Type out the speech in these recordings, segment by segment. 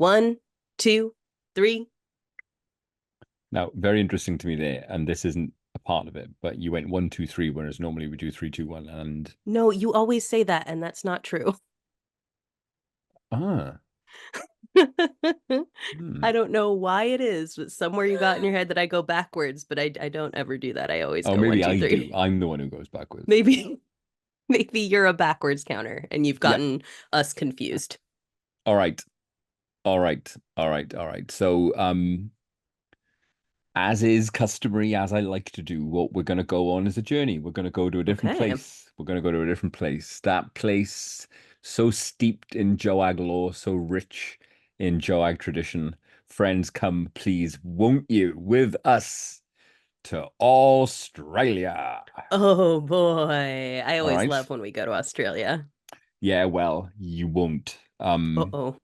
1, 2, 3. Now, very interesting to me there, and this isn't a part of it, but you went 1, 2, 3, whereas normally we do 3, 2, 1, and No, you always say that, and that's not true. ah, hmm. I don't know why it is, but somewhere you got in your head that I go backwards, but I don't ever do that. I always Oh, go one, maybe two, I do. three. I'm the one who goes backwards. Maybe maybe you're a backwards counter and you've Yeah. gotten us confused. All right. All right. All right. All right. So, as is customary, as I like to do, what we're going to go on is a journey. We're going to go to a different Okay. place. We're going to go to a different place. That place, so steeped in Joag lore, so rich in Joag tradition. Friends, come, please, won't you, with us to Australia? Oh boy. I All always right. love when we go to Australia. Yeah, well, you won't. Uh-oh.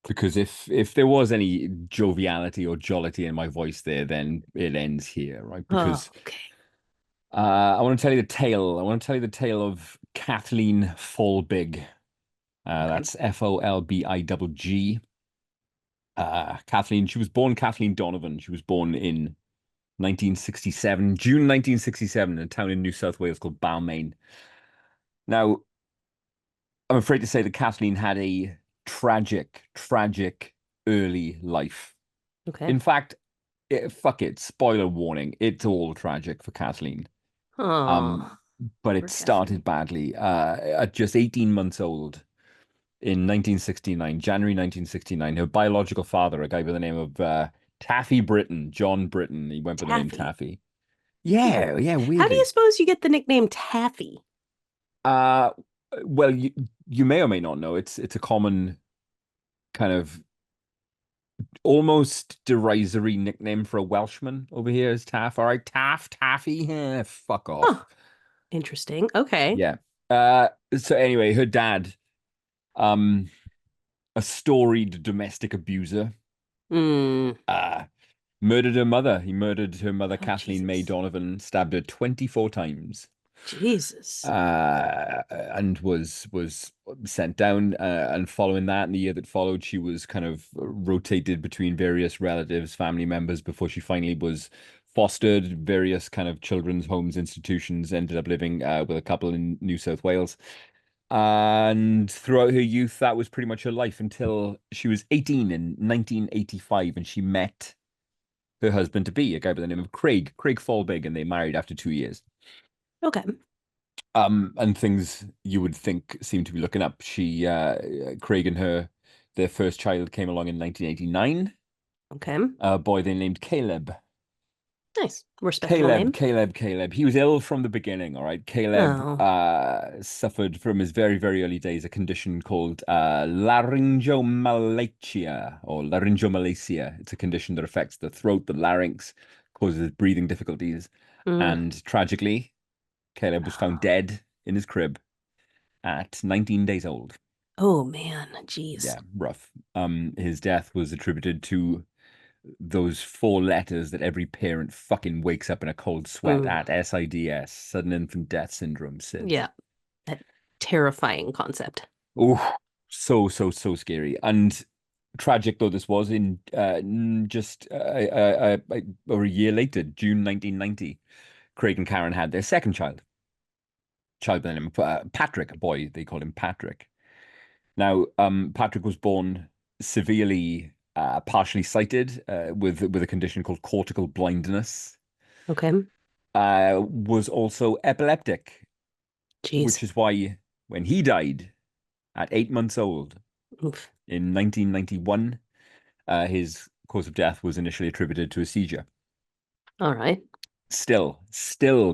Because if there was any joviality or jollity in my voice there, then it ends here, right? Oh, Because okay. I want to tell you the tale. I want to tell you the tale of Kathleen Folbigg. Okay. That's Folbigg. Kathleen, she was born Kathleen Donovan. She was born in 1967, June 1967, in a town in New South Wales called Balmain. Now, I'm afraid to say that Kathleen had a tragic, tragic early life. Okay. In fact, fuck it, spoiler warning, it's all tragic for Kathleen. Um, Oh, but it poor Kathleen. started badly. At just 18 months old in 1969, January 1969, her biological father, a guy by the name of Taffy Britton, John Britton, he went by the name Taffy. Taffy. Hmm. Yeah, yeah, How do you weirdly. suppose you get the nickname Taffy? Uh, well, you may or may not know it's a common kind of almost derisory nickname for a Welshman over here is Taff. All right, Taff, Taffy, fuck off. Huh. Interesting. Okay. Yeah. So anyway, her dad, um, a storied domestic abuser, Mm. uh, murdered her mother. He murdered her mother, Oh, Kathleen May Jesus. Donovan, stabbed her 24 times. Jesus. And was sent down. And following that, in the year that followed, she was kind of rotated between various relatives, family members, before she finally was fostered. Various kind of children's homes, institutions. Ended up living with a couple in New South Wales. And throughout her youth, that was pretty much her life until she was 18 in 1985, and she met her husband to be, a guy by the name of Craig Folbigg, and they married after 2 years. Okay. And things you would think seem to be looking up. Craig and her, their first child came along in 1989, Okay. a boy they named Caleb. Nice. Respectable name. Caleb. He was ill from the beginning, all right. Caleb Oh. suffered from his very, very early days a condition called laryngomalacia or laryngomalacia. It's a condition that affects the throat, the larynx, causes breathing difficulties. Mm. And tragically, Caleb was found dead in his crib at 19 days old. Oh man. Jeez. Yeah, rough. His death was attributed to those four letters that every parent fucking wakes up in a cold sweat Mm. at: SIDS, sudden infant death syndrome, SIDS. Yeah. That terrifying concept. Oh, so scary. And tragic though this was, in just over a year later, June 1990, Craig and Karen had their second child by the name of Patrick, a boy. They called him Patrick. Now, Patrick was born severely partially sighted with a condition called cortical blindness. Okay. Was also epileptic, Jeez. which is why when he died at 8 months old Oof. in 1991, his cause of death was initially attributed to a seizure. All right. Still,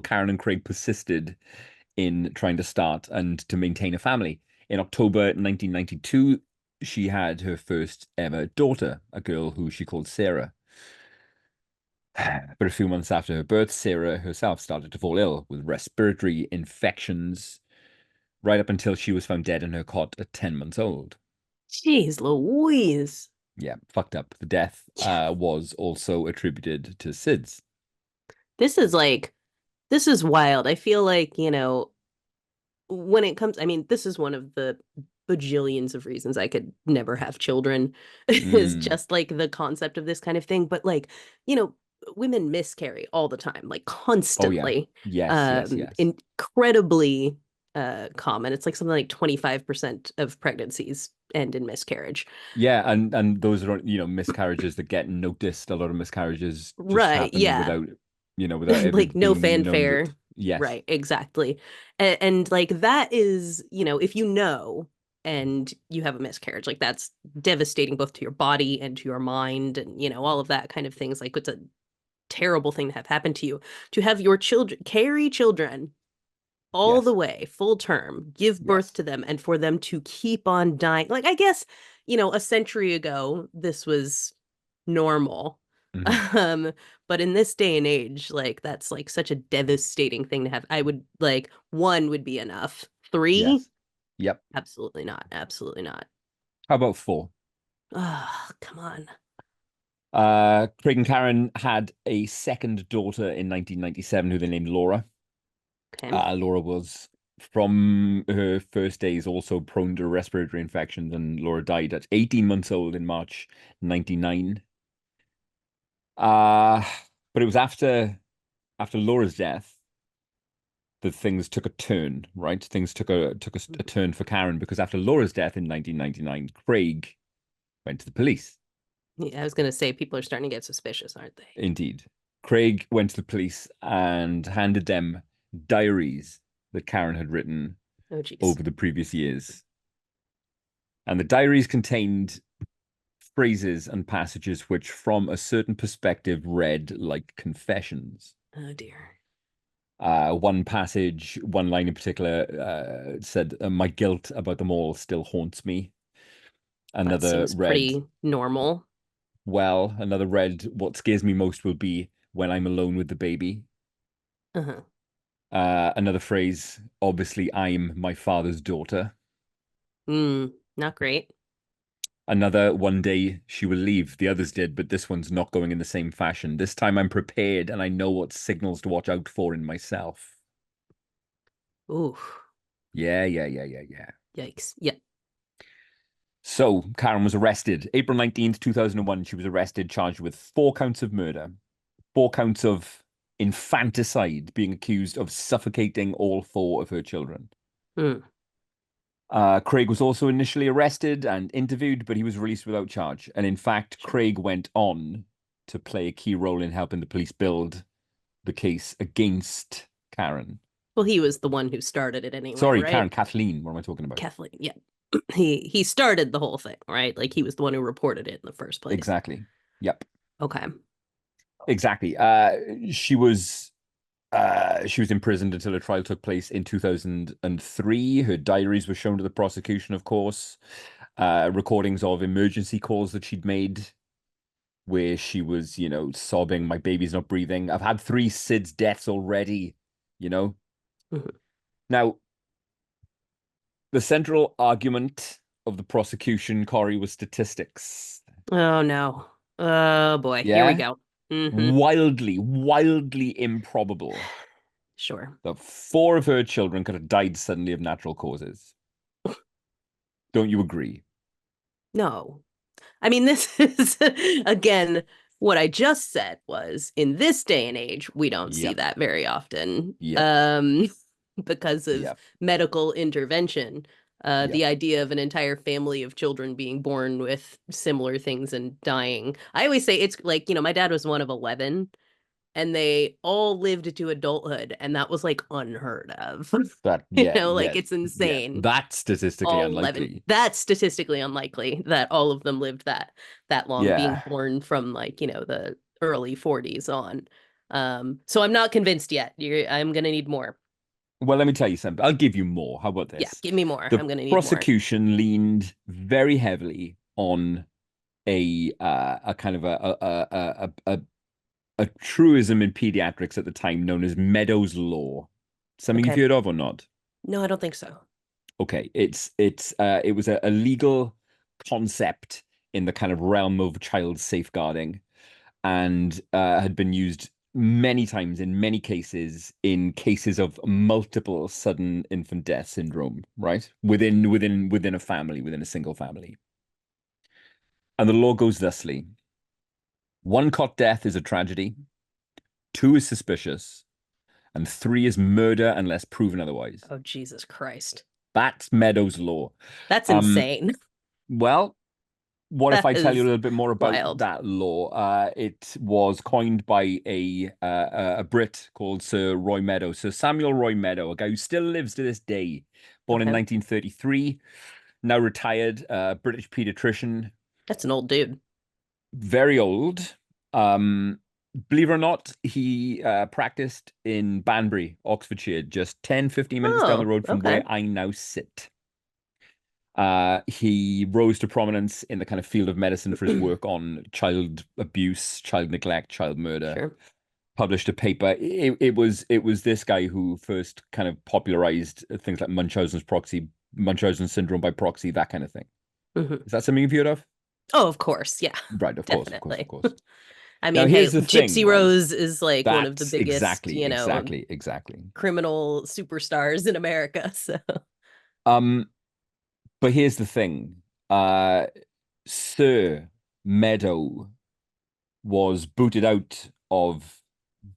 Karen and Craig persisted in trying to start and to maintain a family. In October 1992, she had her first ever daughter, a girl who she called Sarah. But a few months after her birth, Sarah herself started to fall ill with respiratory infections, right up until she was found dead in her cot at 10 months old. Jeez Louise. Yeah, fucked up. The death was also attributed to SIDS. This is like, this is wild. I feel like, when it comes, I mean, this is one of the bajillions of reasons I could never have children is Mm. just like the concept of this kind of thing. But like, you know, women miscarry all the time, like Oh yeah. constantly. Yes, yes, yes. Incredibly common. It's like something like 25% of pregnancies end in miscarriage. Yeah, and those are, miscarriages that get noticed. A lot of miscarriages just Right. happen Yeah. without, without ever Like no being known that. fanfare. Yes. Right, exactly. And like that is, if you know and you have a miscarriage, like that's devastating both to your body and to your mind and all of that kind of things. Like it's a terrible thing to have happen to you. To have your children carry children all the Yes. way, full term, give birth Yes. to them, and for them to keep on dying. Like, I guess, a century ago, this was normal. Hmm. Um, but in this day and age, like, that's like such a devastating thing to have. I would like one would be enough. Three? Yes. Yep. Absolutely not. Absolutely not. How about four? Oh, come on. Craig and Karen had a second daughter in 1997 who they named Laura. Okay. Laura was, from her first days, also prone to respiratory infections, and Laura died at 18 months old in March 99. Uh, but it was after Laura's death that things took a turn, right? Things took a turn for Karen, because after Laura's death in 1999, Craig went to the police. Yeah, I was gonna say people are starting to get suspicious, aren't they? Indeed. Craig went to the police and handed them diaries that Karen had written Oh, geez. over the previous years. And the diaries contained phrases and passages which, from a certain perspective, read like confessions. Oh, dear. One passage, one line in particular, said, "My guilt about them all still haunts me." That Another seems read, pretty normal. another read, "What scares me most will be when I'm alone with the baby." Uh-huh. Another phrase, "Obviously, I'm my father's daughter." Not great. Another, "One day she will leave. The others did, but this one's not going in the same fashion. This time I'm prepared and I know what signals to watch out for in myself." Ooh, Yeah, yeah, yeah, yeah, yeah. yikes. Yeah. So Karen was arrested. April 19th, 2001, she was arrested, charged with 4 counts of murder, 4 counts of infanticide, being accused of suffocating all 4 of her children. Hmm. Craig was also initially arrested and interviewed, but he was released without charge. And in fact, Sure. Craig went on to play a key role in helping the police build the case against Karen. Well, he was the one who started it anyway, Sorry, Karen, right? Kathleen. What am I talking about? Kathleen. Yeah. He started the whole thing, right? Like he was the one who reported it in the first place. Exactly. Yep. Okay. Exactly. She was imprisoned until her trial took place in 2003. Her diaries were shown to the prosecution, of course. Recordings of emergency calls that she'd made where she was, sobbing, "My baby's not breathing. I've had 3 SIDS deaths already," you know? Mhm. Now, the central argument of the prosecution, Corey, was statistics. Oh no. Oh boy. Here we Yeah? go. Hmm. Wildly improbable Sure. that 4 of her children could have died suddenly of natural causes. Don't you agree? No. I mean, this is again what I just said was in this day and age, we don't see Yep. that very often. Yep. Because of Yep. medical intervention. Yep. The idea of an entire family of children being born with similar things and dying. I always say it's like, my dad was one of 11 and they all lived to adulthood, and that was like unheard of. That, yeah, Like yeah, it's yeah. insane. That's statistically All 11. unlikely. That's statistically unlikely that all of them lived that long, being Yeah. born from like, the early 40s on. So I'm not convinced yet. I'm gonna need more. Well, let me tell you something. I'll give you more. How about Yeah, this? give me more. The I'm gonna need more. prosecution leaned very heavily on a kind of a truism in pediatrics at the time known as Meadows Law. Something you've Okay. heard of or not? No, I don't think so. Okay, it was a legal concept in the kind of realm of child safeguarding, and had been used many times in many cases in cases of multiple sudden infant death syndrome, right? Within a family, within a single family. And the law goes thusly. One cot death is a tragedy, two is suspicious, and three is murder unless proven otherwise. Oh, Jesus Christ. That's Meadows' law. That's Um, insane. well, what if That I tell you a is little bit more about wild. that law? It was coined by a Brit called Sir Roy Meadow, Sir Samuel Roy Meadow, a guy who still lives to this day, born in Okay. 1933, now retired, British pediatrician, That's an old dude. very old. Um, Believe it or not, he practiced in Banbury, Oxfordshire, just 10-15 minutes down the Oh, road from okay. where I now sit. He rose to prominence in the kind of field of medicine for his work on child abuse, child neglect, child murder. Sure. Published a paper. It was this guy who first kind of popularized things like Munchausen syndrome by proxy, that kind of thing. Hmm. Is that something you've heard of? Oh, of course. Yeah, Right, of course, of course, of definitely. course. I Now mean, hey, here's the thing, Gypsy right? Rose is like one of the That's biggest, exactly. criminal superstars in America. So, Um, but here's the thing. Uh, Sir Meadow was booted out of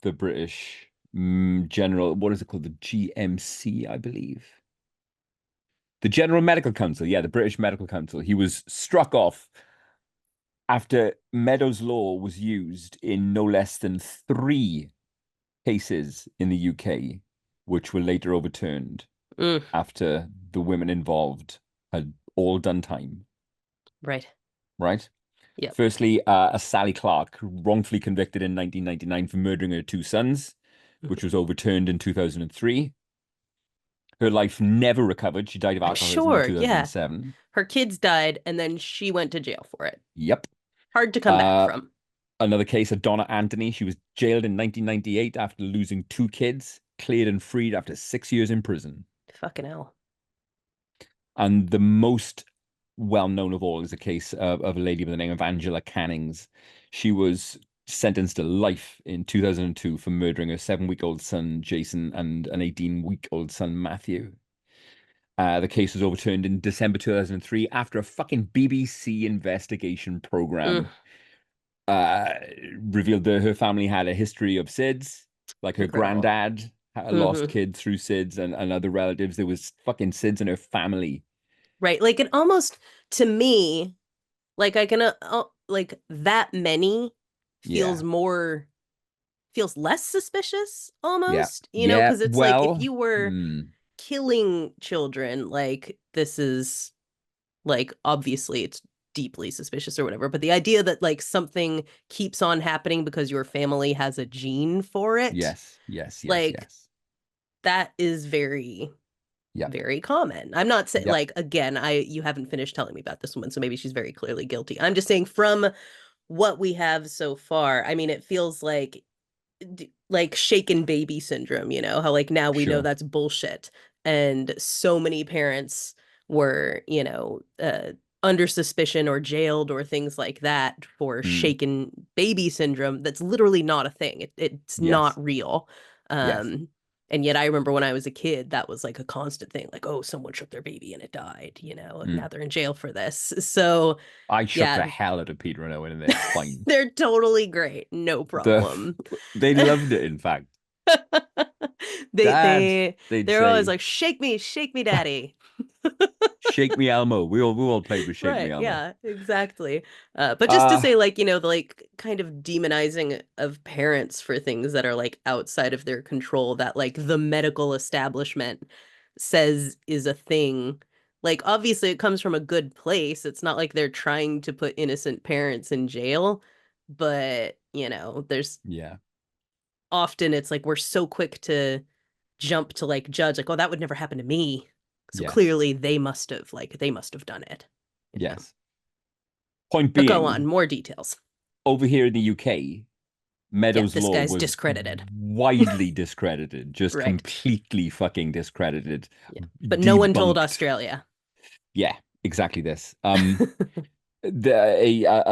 the British General, what is it called? The GMC, I believe. The General Medical Council. Yeah, the British Medical Council. He was struck off after Meadows' law was used in no less than three cases in the UK, which were later overturned mm, after the women involved had all done time, right. right? Yep. Firstly, a Sally Clark, wrongfully convicted in 1999 for murdering her two sons, which was overturned in 2003. Her life never recovered. She died of I'm alcoholism in sure. Yeah. 2007. Her kids died and then she went to jail for it. Yep. Hard to come back Uh, from. Another case of Donna Anthony. She was jailed in 1998 after losing two kids, cleared and freed after 6 years in prison. Fucking hell. And the most well known of all is a case of a lady by the name of Angela Cannings. She was sentenced to life in 2002 for murdering her 7-week-old son, Jason, and an 18-week-old son, Matthew. The case was overturned in December 2003 after a fucking BBC investigation Mm, program uh, revealed that her family had a history of SIDS, like her incredible. granddad had lost Hmm. kids through SIDS and other relatives. There was fucking SIDS in her family. Right. Like it almost, to me, like I can, like that many Yeah. feels less suspicious Yeah. almost, Yeah. because it's like if Well, you were killing children, like this is like obviously it's deeply suspicious or whatever, but the idea that like something keeps on happening because your family has a gene for it, yes. Yes. Yes. like Yes. that is very, Yep. very common. I'm not saying Yep. like again, I you haven't finished telling me about this woman, so maybe she's very clearly guilty. I'm just saying from what we have so far, I mean, it feels like shaken baby syndrome, how like now we know Sure. that's bullshit. And so many parents were, under suspicion or jailed or things like that for Mm. shaken baby syndrome. That's literally not a thing. It's not Yes. real. Yes. Um, and yet I remember when I was a kid, that was like a constant thing, like, oh, someone shook their baby and it died, and Mm. now they're in jail for this. So I shook yeah, the hell out of Peter and Owen, and they're fine. they're totally great. No The problem. they loved it. In fact, they Dad, they they'd they're always say, like, shake me, daddy. "Shake me, Elmo." We all played with Shake Me, Right, Elmo. yeah, exactly. But just to Uh say, like, the like kind of demonizing of parents for things that are like outside of their control, that like the medical establishment says is a thing. Like, obviously, it comes from a good place. It's not like they're trying to put innocent parents in jail, but there's yeah. often it's like we're so quick to jump to like judge, like, oh, that would never happen to me. So Yes. clearly they must have done it. Yes. Point But go on, being, more details. over here in the UK, Yeah, Meadows' this law guy's was discredited. widely discredited, just Right. completely fucking discredited, Yeah. But no one told debunked. Australia. Yeah, exactly this. A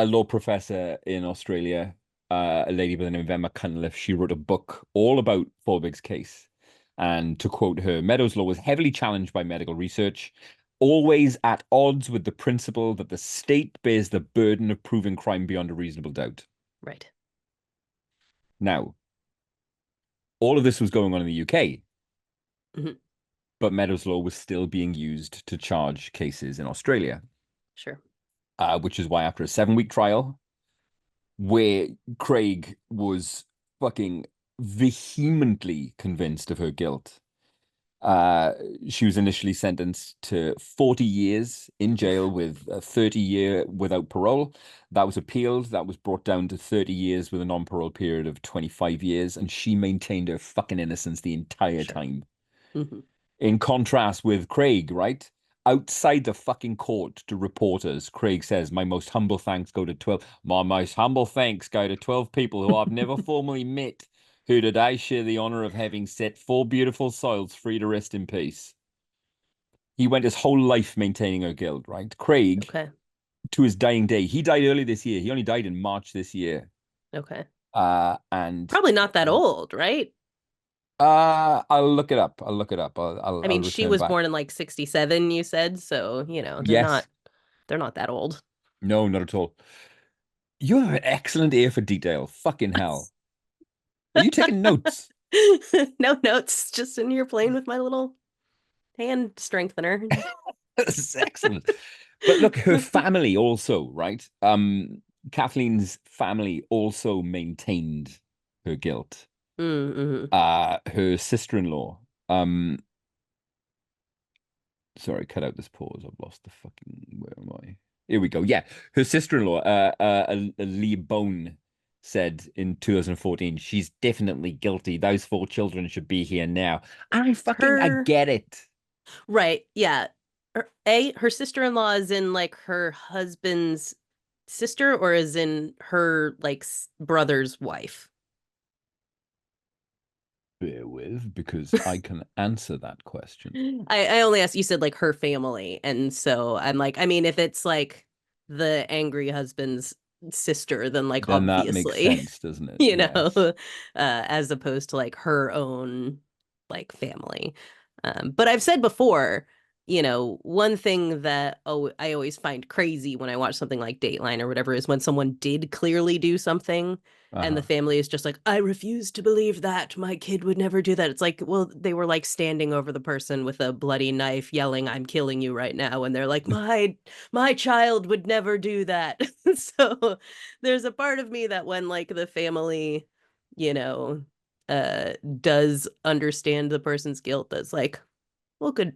law professor in Australia a lady by the name of Emma Cunliffe. She wrote a book all about Folbigg's case. And to quote her, Meadows' law was heavily challenged by medical research, always at odds with the principle that the state bears the burden of proving crime beyond a reasonable doubt. Right. Now, all of this was going on in the UK, Hmm. but Meadows' law was still being used to charge cases in Australia, Sure. which is why after a 7-week trial, where Craig was fucking vehemently convinced of her guilt, uh, she was initially sentenced to 40 years in jail Oof. with a 30-year without parole. That was appealed. That was brought down to 30 years with a non-parole period of 25 years, and she maintained her fucking innocence the entire Sure. time. Hmm. In contrast with Craig, right? Outside the fucking court to reporters, Craig says, My most humble thanks go to 12. My most humble thanks go to 12 people who I've never formally met, who today share the honor of having set 4 beautiful souls free to rest in peace. He went his whole life maintaining her guilt, right? Craig, Okay. to his dying day, he died early this year. He only died in March this year. Okay. And Probably not that old, right? I'll look it up. I'll look it up. I I'll mean, she return was back. born in like 67, you said, so, Yes. they're not that old. No, not at all. You have an excellent ear for detail. Fucking hell. Are you taking notes? No notes, just in here playing with my little hand strengthener. This is excellent. But look, her family also, right? Kathleen's family also maintained her guilt. Mm-hmm. Her sister-in-law. Sorry, cut out this pause. I've lost the fucking. Where am I? Here we go. Yeah, her sister-in-law, Lee Bone, said in 2014, she's definitely guilty. Those 4 children should be here now. I Her, get it. right, yeah. Her sister-in-law is in like her husband's sister, or is in her like brother's wife? Bear with, because I can answer that question. I only asked, you said like her family, and so I'm like, I mean, if it's like the angry husband's sister, then like Then that makes obviously, sense, doesn't it? you know, Yes. as opposed to like her own like family. But I've said before, one thing that I always find crazy when I watch something like Dateline or whatever is when someone did clearly do something and the Uh-huh. family is just like, I refuse to believe that. My kid would never do that. It's like, well, they were like standing over the person with a bloody knife yelling, I'm killing you right now. And they're like, my child would never do that. So there's a part of me that when like the family, you know, does understand the person's guilt, that's like, well, good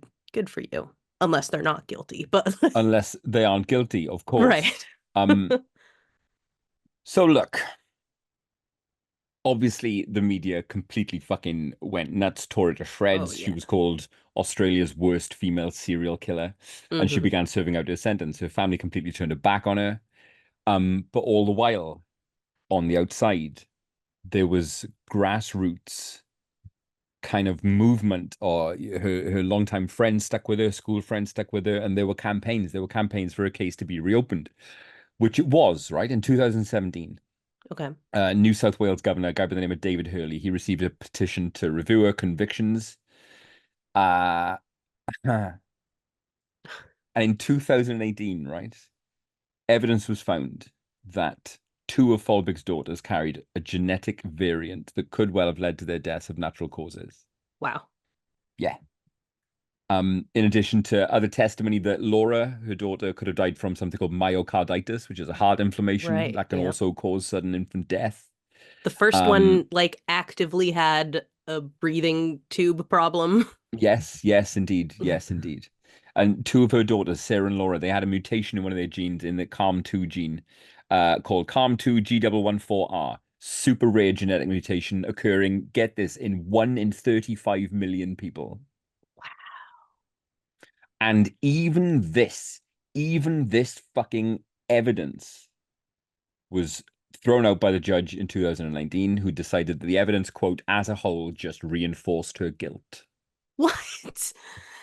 for you. Unless they're not guilty. But Unless they aren't guilty, of course. right. Um, so look, obviously the media completely fucking went nuts, tore it to Oh shreds. She yeah. was called Australia's worst female serial killer, and she Hmm. began serving out her sentence. Her family completely turned her back on her. But all the while, on the outside, there was grassroots kind of movement, or her longtime friends stuck with her, school friends stuck with her, and there were campaigns. There were campaigns for a case to be reopened, which it was, right, in 2017. Okay. New South Wales governor, a guy by the name of David Hurley, he received a petition to review her convictions. Uh, and in 2018, right, evidence was found that 2 of Folbigg's daughters carried a genetic variant that could well have led to their deaths of natural causes. Wow. Yeah. In addition to other testimony that Laura, her daughter, could have died from something called myocarditis, which is a heart inflammation Right. that can Yep. also cause sudden infant death. The first Um, one like actively had a breathing tube problem. yes, yes, indeed. Yes, indeed. And 2 of her daughters, Sarah and Laura, they had a mutation in one of their genes in the CARM2 gene, called CARM2G114R. Super rare genetic mutation occurring, get this, in 1 in 35 million people. And even this fucking evidence was thrown out by the judge in 2019, who decided that the evidence, quote, as a whole, just reinforced her guilt. What?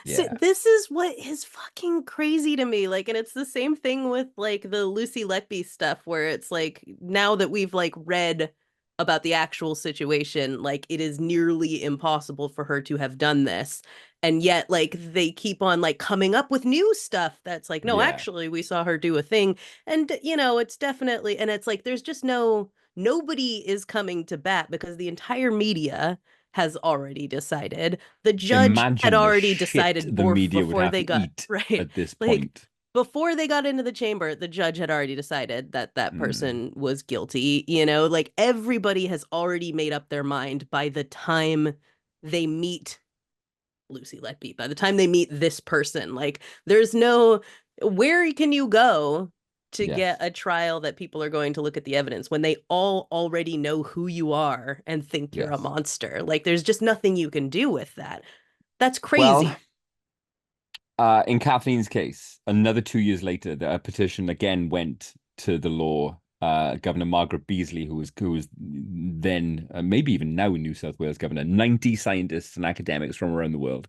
So Yeah. this is what is fucking crazy to me. Like, and it's the same thing with like the Lucy Letby stuff, where it's like now that we've like read about the actual situation, like it is nearly impossible for her to have done this. And yet, like, they keep on like coming up with new stuff that's like, no, Yeah. actually, we saw her do a thing. And, it's definitely, and it's like, there's just nobody is coming to bat because the entire media has already decided. The judge had Imagine the already shit decided the media would before have they to got eat right, at this like point. before they got into the chamber, the judge had already decided that that Mm. person was guilty. Like everybody has already made up their mind by the time they meet Lucy Letby, by the time they meet this person. Like, there's no, where can you go to get Yes. a trial that people are going to look at the evidence when they all already know who you are and think you're a Yes. monster? Like, there's just nothing you can do with that. That's Well, crazy. in Kathleen's case, another 2 years later, the petition again went to the law. Governor Margaret Beasley, who was then, maybe even now, New South Wales governor, 90 scientists and academics from around the world,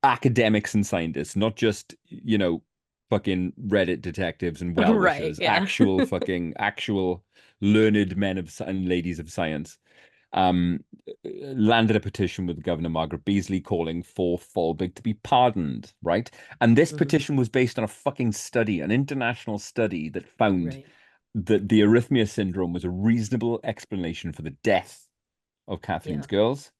academics and scientists, not just, fucking Reddit detectives and Right, well-wishers, yeah. actual learned men and ladies of science, um, landed a petition with Governor Margaret Beasley calling for Folbigg to be pardoned, right? And this Mhm. petition was based on a fucking study, an international study that found Right. that the arrhythmia syndrome was a reasonable explanation for the death of Kathleen's Yeah. girls,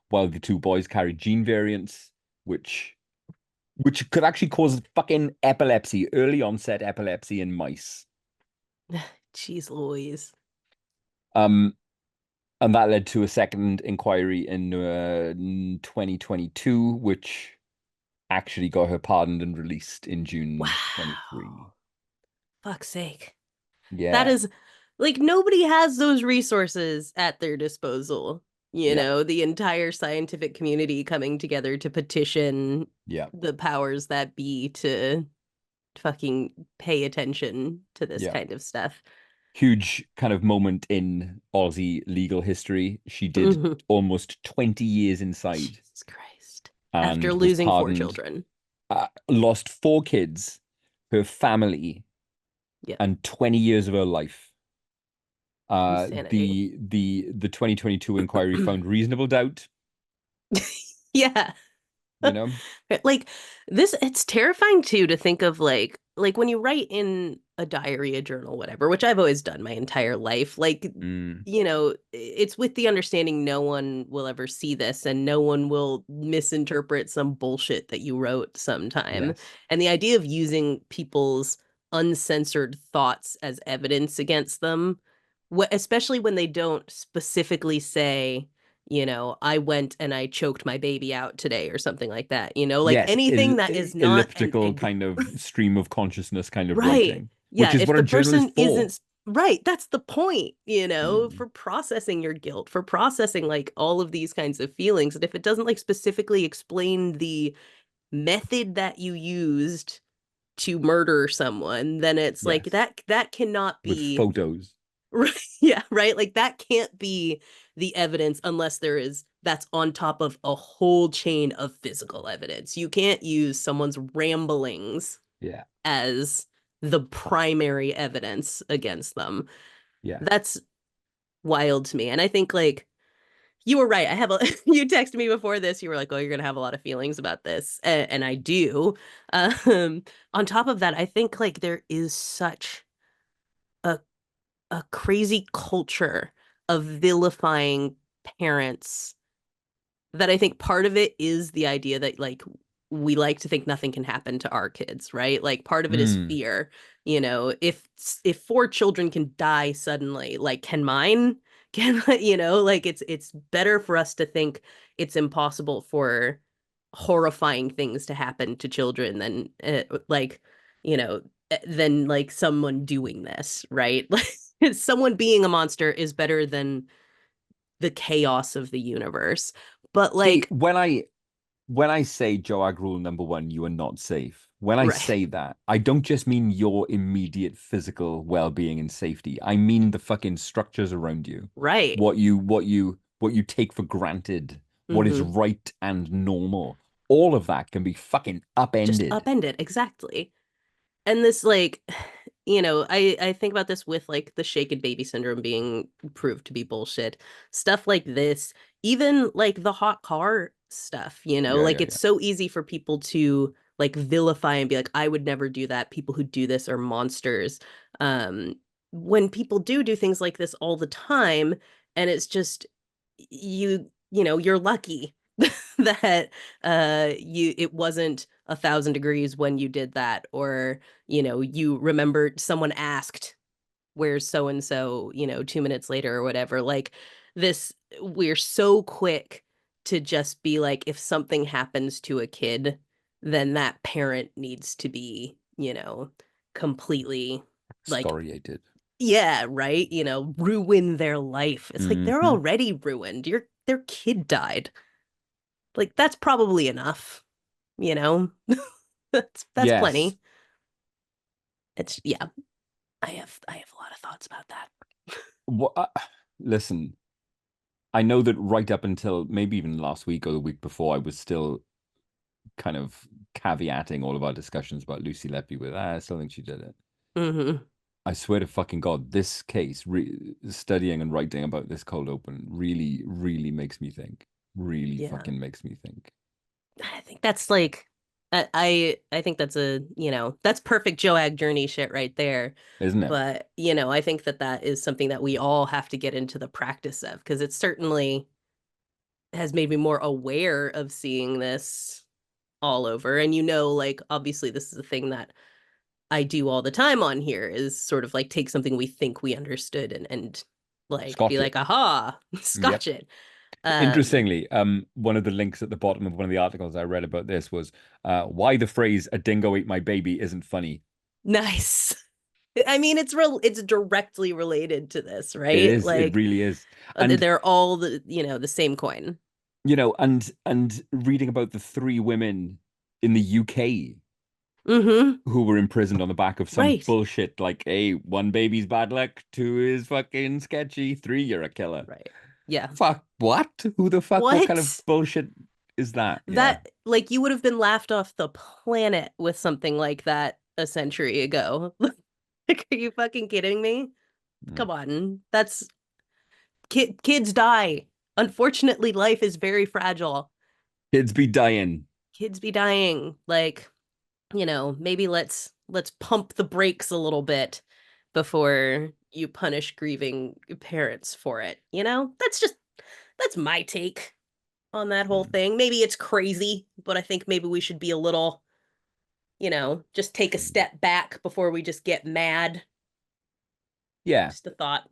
while the two boys carried gene variants, which which could actually cause fucking epilepsy, early onset epilepsy in mice. Jeez Louise. Um, and that led to a second inquiry in 2022, which actually got her pardoned and released in June Wow. 23. Fuck's sake. That Yeah, is like nobody has those resources at their disposal. yeah, The entire scientific community coming together to petition yeah, the powers that be to fucking pay attention to this yeah. kind of stuff. Huge kind of moment in Aussie legal history. She did Mhm. almost 20 years inside Jesus Christ. After and was losing four pardoned. children. Lost four kids, her family, Yep. and 20 years of her life. Insanity. The 2022 inquiry found reasonable doubt, Yeah. you know? Like this, it's terrifying too to think of like when you write in a diary, a journal, whatever, which I've always done my entire life. Like, Mm, it's with the understanding no one will ever see this and no one will misinterpret some bullshit that you wrote sometime. yes. And the idea of using people's uncensored thoughts as evidence against them, especially when they don't specifically say, I went and I choked my baby out today or something like that, like Yes, anything that is not elliptical kind of stream of consciousness kind of right. writing, Yeah, which is if what a the journal is person for. isn't right, that's the point, Mm, for processing your guilt, for processing like all of these kinds of feelings. And if it doesn't like specifically explain the method that you used to murder someone, then it's like yes, that cannot with be photos. right. Yeah, right. Like that can't be the evidence unless that's on top of a whole chain of physical evidence. You can't use someone's ramblings Yeah, as the primary evidence against them. yeah. That's wild to me. And I think like you were right. I have a you texted me before this. You were like, "Oh, you're gonna have a lot of feelings about this," and I do. Um, on top of that, I think like there is such a a crazy culture of vilifying parents that I think part of it is the idea that like we like to think nothing can happen to our kids, right? Like part of it is Mm, fear. If four children can die suddenly, like can mine? Can like it's better for us to think it's impossible for horrifying things to happen to children than than like someone doing this, right? Like someone being a monster is better than the chaos of the universe. But See, like, when I say Joag rule number one, you are not safe. When I right, say that, I don't just mean your immediate physical well-being and safety. I mean the fucking structures around you. right. What you take for granted, what is Hmm. right and normal. all of that can be fucking Just upended. upend it. Exactly. And this like I think about this with like the shaken baby syndrome being proved to be bullshit. Stuff like this, even like the hot car stuff, Yeah, like yeah, it's yeah. so easy for people to like vilify and be like, I would never do that. People who do this are monsters. Um, when people do things like this all the time, and it's just you're lucky that it wasn't 1,000 degrees when you did that, or you remembered someone asked where's so and so 2 minutes later or whatever. Like this, we're so quick to just be like, if something happens to a kid, then that parent needs to be completely like, Excoriated. yeah, right, ruin their life. It's like they're Hmm. already ruined. Their kid died. Like that's probably enough, you know? That's Yes. plenty. It's yeah, I have a lot of thoughts about that. What, listen, I know that right up until maybe even last week or the week before, I was still kind of caveating all of our discussions about Lucy Letby with, I still think she did it. Hmm. I swear to fucking God, this case, studying and writing about this cold open really, really makes me think. Really Yeah. fucking makes me think. I think that's like I think that's that's perfect Joag journey shit right there. Isn't it? But, I think that that is something that we all have to get into the practice of, because it certainly has made me more aware of seeing this all over. And like obviously this is a thing that I do all the time on here, is sort of like take something we think we understood and like be Scotch like, it. aha, Yep. scotch it. Um, Interestingly, one of the links at the bottom of one of the articles I read about this was why the phrase "a dingo ate my baby" isn't funny. nice. I mean, it's directly related to this, It right? is. It Like really is. And they're all the same coin. and reading about the three women in the UK Mm-hmm. who were imprisoned on the back of some Right. bullshit like, hey, one baby's bad luck, two is fucking sketchy, three you're a killer. Right. Yeah. Fuck, what? Who the fuck? What kind of What? bullshit is that? Yeah. That like you would have been laughed off the planet with something like that a century ago. Like, are you fucking kidding me? Mm. Come on. That's kids die. Unfortunately, life is very fragile. Kids be dying. Kids be dying. Like, maybe let's pump the brakes a little bit before you punish grieving parents for it. That's my take on that whole Mm. thing. Maybe it's crazy, but I think maybe we should be a little, just take a Mm. step back before we just get mad. Yeah. Just a thought.